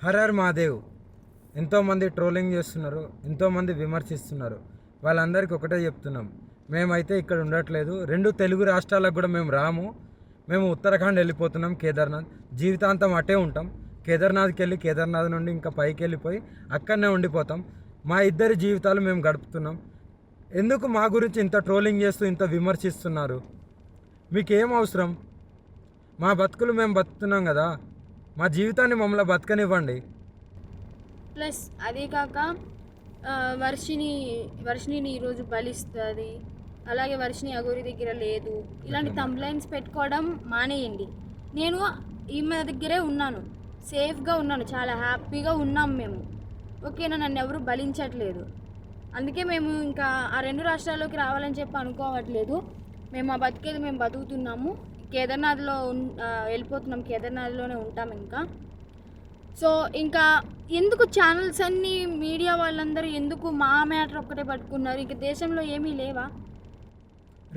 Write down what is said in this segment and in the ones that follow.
Horror Mahadev ఎంతోమంది trolling చేస్తున్నారు, ఎంతోమంది విమర్శిస్తున్నారు. వాళ్ళందరికీ ఒకటే చెప్తున్నాం, మేమైతే ఇక్కడ ఉండట్లేదు. 2 తెలుగు రాష్ట్రాలకు కూడా మేము రాము. మేము ఉత్తరాఖండ్ వెళ్ళిపోతున్నాం, కేదార్నాథ్. జీవితాంతం అటే ఉంటాం. కేదార్నాథ్కి వెళ్ళి కేదార్నాథ్ నుండి ఇంకా పైకి వెళ్ళిపోయి అక్కడనే ఉండిపోతాం. మా ఇద్దరి జీవితాలు మేము గడుపుతున్నాం. ఎందుకు మా గురించి ఇంత ట్రోలింగ్ చేస్తూ ఇంత విమర్శిస్తున్నారు? మీకేం అవసరం? మా బతుకులు మేము బతుకుతున్నాం కదా, మా జీవితాన్ని మమ్మల్ని బతకనివ్వండి. ప్లస్ అదే కాక వర్షిని ఈరోజు బలిస్తుంది, అలాగే వర్షిని అగోరి దగ్గర లేదు, ఇలాంటి తంబ్లైన్స్ పెట్టుకోవడం మానేయండి. నేను ఈమె దగ్గరే ఉన్నాను, సేఫ్గా ఉన్నాను, చాలా హ్యాపీగా ఉన్నాం మేము. ఓకేనా, నన్ను ఎవరు బలించట్లేదు. అందుకే మేము ఇంకా ఆ 2 రాష్ట్రాల్లోకి రావాలని చెప్పి అనుకోవట్లేదు. మేము ఆ బతికేది మేము బతుకుతున్నాము. కేదార్నాథ్లో వెళ్ళిపోతున్నాం, కేదార్నాథ్లోనే ఉంటాం ఇంకా. సో ఇంకా ఎందుకు ఛానల్స్ అన్నీ, మీడియా వాళ్ళందరూ ఎందుకు మా మ్యాటర్ ఒక్కటే పట్టుకున్నారు? ఇంక దేశంలో ఏమీ లేవా?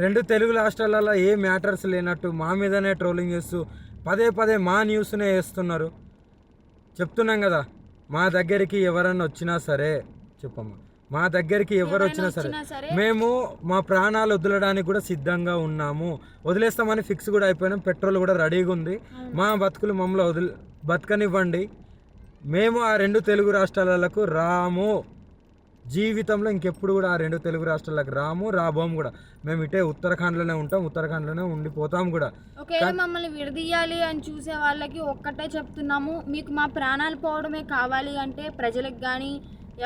2 తెలుగు రాష్ట్రాలలో ఏ మ్యాటర్స్ లేనట్టు మా మీదనే ట్రోలింగ్ చేస్తూ పదే మా న్యూస్నే వేస్తున్నారు. చెప్తున్నాం కదా, మా దగ్గరికి ఎవరన్నా వచ్చినా సరే, చెప్పమ్మా, మా దగ్గరికి ఎవరు వచ్చినా సరే మేము మా ప్రాణాలు వదలడానికి కూడా సిద్ధంగా ఉన్నాము. వదిలేస్తామని ఫిక్స్ కూడా అయిపోయినాం. పెట్రోల్ కూడా రెడీగా ఉంది. మా బతుకులు మమ్మల్ని బతకనివ్వండి. మేము ఆ 2 తెలుగు రాష్ట్రాలకు రాము. జీవితంలో ఇంకెప్పుడు కూడా ఆ 2 తెలుగు రాష్ట్రాలకు రాబోము కూడా. మేము ఇటే ఉత్తరాఖండ్లోనే ఉంటాం, ఉత్తరాఖండ్లోనే ఉండిపోతాం కూడా. ఒకవేళ మమ్మల్ని విడదీయాలి అని చూసే వాళ్ళకి ఒక్కటే చెప్తున్నాము, మీకు మా ప్రాణాలు పోవడమే కావాలి అంటే ప్రజలకు కానీ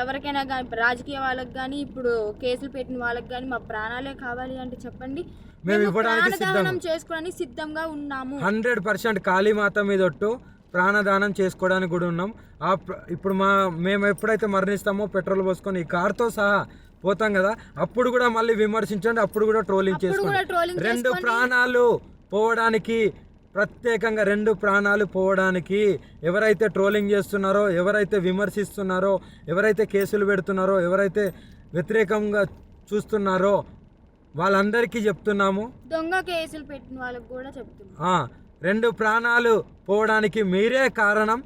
ఎవరికైనా కానీ, రాజకీయ వాళ్ళకి కానీ, ఇప్పుడు కేసులు పెట్టిన వాళ్ళకి కానీ మా ప్రాణాలే కావాలి అంటే చెప్పండి, మేము ఇవ్వడానికి చేసుకోవడానికి సిద్ధంగా ఉన్నాము. 100% కాళీమాత మీద ఒట్టు ప్రాణదానం చేసుకోవడానికి కూడా ఉన్నాం. ఇప్పుడు మేము ఎప్పుడైతే మరణిస్తామో పెట్రోల్ పోసుకొని ఈ కార్తో సహా పోతాం కదా, అప్పుడు కూడా మళ్ళీ విమర్శించండి, అప్పుడు కూడా ట్రోలింగ్ చేసుకోండి. 2 ప్రాణాలు పోవడానికి, ప్రత్యేకంగా 2 ప్రాణాలు పోవడానికి ఎవరైతే ట్రోలింగ్ చేస్తున్నారో, ఎవరైతే విమర్శిస్తున్నారో, ఎవరైతే కేసులు పెడుతున్నారో, ఎవరైతే వ్యతిరేకంగా చూస్తున్నారో వాళ్ళందరికీ చెప్తున్నాము. దొంగ కేసులు పెట్టిన వాళ్ళకి కూడా చెప్తున్నాము, 2 ప్రాణాలు పోవడానికి మీరే కారణం.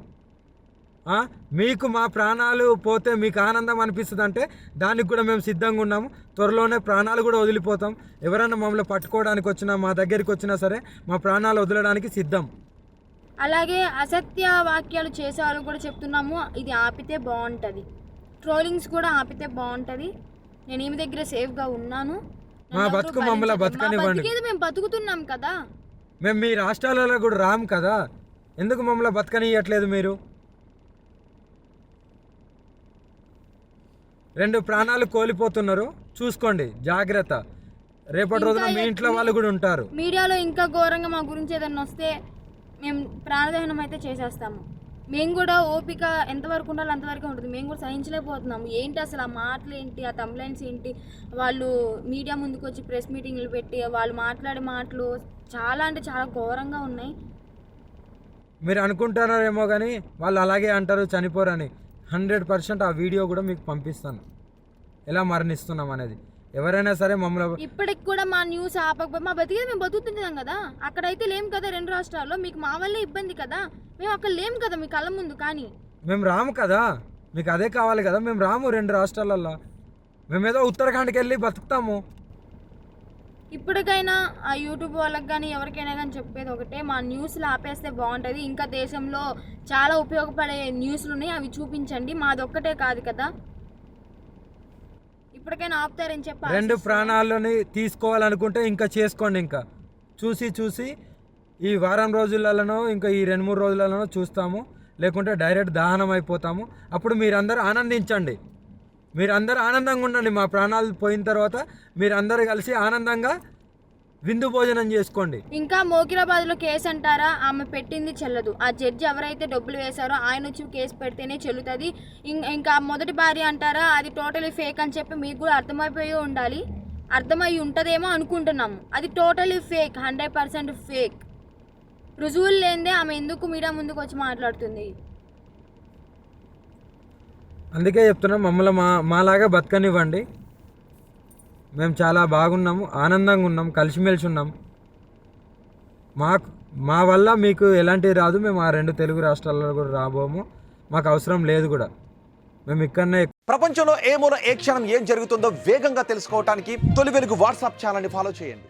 మీకు మా ప్రాణాలు పోతే మీకు ఆనందం అనిపిస్తుంది అంటే దానికి కూడా మేము సిద్ధంగా ఉన్నాము. త్వరలోనే ప్రాణాలు కూడా వదిలిపోతాం. ఎవరైనా మమ్మల్ని పట్టుకోవడానికి వచ్చినా, మా దగ్గరికి వచ్చినా సరే మా ప్రాణాలు వదలడానికి సిద్ధం. అలాగే అసత్య వాక్యాలు చేసే వాళ్ళు కూడా చెప్తున్నాము, ఇది ఆపితే బాగుంటుంది. ట్రోలింగ్స్ కూడా ఆపితే బాగుంటుంది. నేను ఈమె దగ్గర సేఫ్గా ఉన్నాను. మా బతుకు మమ్మల్ని బతకనివ్వండి. మేము బతుకుతున్నాం కదా, మేము మీ రాష్ట్రాలలో కూడా రాము కదా, ఎందుకు మమ్మల్ని బతకనియట్లేదు మీరు? 2 ప్రాణాలు కోల్పోతున్నారు, చూసుకోండి, జాగ్రత్త. రేపటి రోజున మీ ఇంట్లో వాళ్ళు కూడా ఉంటారు. మీడియాలో ఇంకా ఘోరంగా మా గురించి ఏదైనా వస్తే మేము ప్రాణదహనం అయితే చేసేస్తాము. మేము కూడా ఓపిక ఎంతవరకు ఉండాలో అంతవరకు ఉంటుంది. మేము కూడా సహించలేకపోతున్నాము. ఏంటి అసలు ఆ మాటలు ఏంటి, ఆ తంబ్లైన్స్ ఏంటి, వాళ్ళు మీడియా ముందుకు వచ్చి ప్రెస్ మీటింగ్లు పెట్టి వాళ్ళు మాట్లాడే మాటలు చాలా అంటే చాలా ఘోరంగా ఉన్నాయి. మీరు అనుకుంటున్నారేమో కానీ వాళ్ళు అలాగే అంటారు, చనిపోరని. 100% ఆ వీడియో కూడా మీకు పంపిస్తాను, ఎలా మరణిస్తున్నాం అనేది. ఎవరైనా సరే మమ్మల్ని ఇప్పటికి కూడా మా న్యూస్ ఆపకపోతే మా బతికేది మేము బతుకుతుంటాం కదా. అక్కడైతే లేం కదా 2 రాష్ట్రాల్లో, మీకు మా వల్లే ఇబ్బంది కదా. మేము అక్కడ లేం కదా మీ కళ్ళ ముందు, కానీ మేము రాము కదా, మీకు అదే కావాలి కదా. మేము రాము 2 రాష్ట్రాలల్లో, మేమేదో ఉత్తరాఖండ్కి వెళ్ళి బతుకుతాము. ఇప్పటికైనా ఆ యూట్యూబ్ వాళ్ళకి కానీ ఎవరికైనా కానీ చెప్పేది ఒకటే, మా న్యూస్లు ఆపేస్తే బాగుంటుంది. ఇంకా దేశంలో చాలా ఉపయోగపడే న్యూస్లు ఉన్నాయి, అవి చూపించండి. మాది ఒక్కటే కాదు కదా, ఇప్పటికైనా ఆపుతారని చెప్పి. 2 ప్రాణాలని తీసుకోవాలనుకుంటే ఇంకా చేసుకోండి. ఇంకా చూసి ఈ వారం రోజులలోనో ఇంకా ఈ 2-3 రోజులలోనో చూస్తాము, లేకుంటే డైరెక్ట్ దహనం అయిపోతాము. అప్పుడు మీరందరూ ఆనందించండి, మీరందరూ ఆనందంగా ఉండండి. మా ప్రాణాలు పోయిన తర్వాత మీరందరూ కలిసి ఆనందంగా విందు భోజనం చేసుకోండి. ఇంకా మోకిరాబాద్లో కేసు అంటారా, ఆమె పెట్టింది చెల్లదు. ఆ జడ్జి ఎవరైతే డబ్బులు వేశారో ఆయన వచ్చి కేసు పెడితేనే చెల్లుతుంది. ఇంకా మొదటి భార్య అంటారా, అది టోటలీ ఫేక్ అని చెప్పి మీకు కూడా అర్థమైపోయి ఉండాలి. అర్థమై ఉంటుందేమో అనుకుంటున్నాము. అది టోటలీ ఫేక్, 100% ఫేక్. రుజువులు లేనిదే ఆమె ఎందుకు మీడియా ముందుకు వచ్చి మాట్లాడుతుంది? అందుకే చెప్తున్నాం, మమ్మల్ని మాలాగా బతకనివ్వండి. మేము చాలా బాగున్నాము, ఆనందంగా ఉన్నాం, కలిసిమెలిసి ఉన్నాం. మా వల్ల మీకు ఎలాంటివి రాదు. మేము ఆ 2 తెలుగు రాష్ట్రాల్లో కూడా రాబోము. మాకు అవసరం లేదు కూడా. మేము ఇక్కడనే. ప్రపంచంలో ఏ మూల ఏ క్షణం ఏం జరుగుతుందో వేగంగా తెలుసుకోవడానికి తొలి వెలుగు వాట్సాప్ ఛానల్ని ఫాలో చేయండి.